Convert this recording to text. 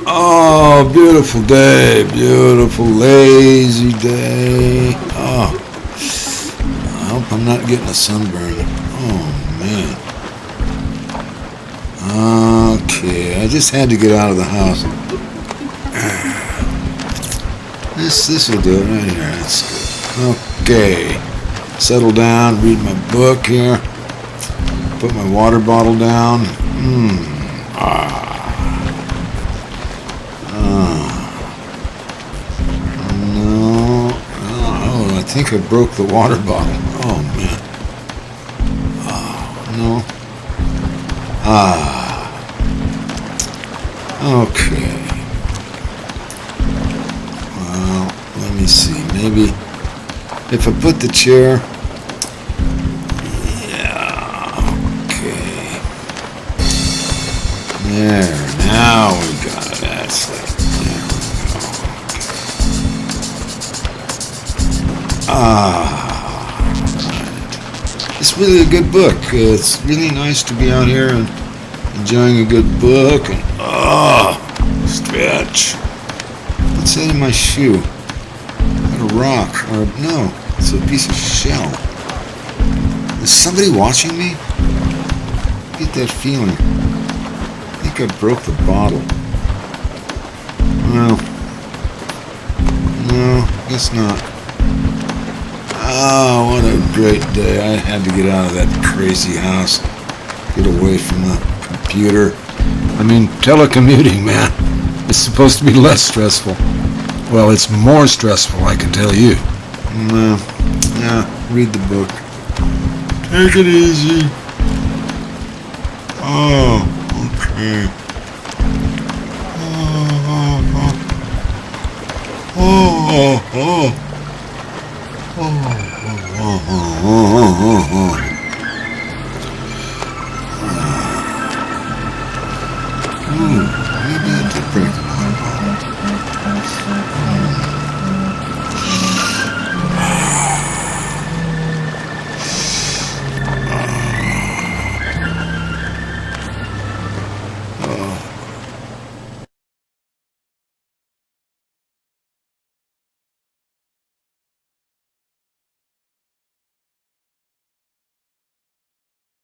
Oh, beautiful day. Beautiful, lazy day. Oh, I hope I'm not getting a sunburn. Oh, man. Okay, I just had to get out of the house. This will do it right here. That's good. Okay. Settle down, read my book here. Put my water bottle down. No. Oh, I think I broke the water bottle. Oh, man. Oh, no. Okay. Well, let me see. Maybe if I put the chair... Yeah, okay. There, now we got it. That's it. There we go. Right. It's really a good book. It's really nice to be out here and enjoying a good book. And stretch. What's that in my shoe? A rock, or no, it's a piece of shell. Is somebody watching me? I get that feeling. I think I broke the bottle. Well, no, guess not. Oh, what a great day. I had to get out of that crazy house. Get away from the computer. I mean, telecommuting, man. It's supposed to be less stressful. Well, it's more stressful, I can tell you. Yeah, read the book. Take it easy. Oh, okay. Oh.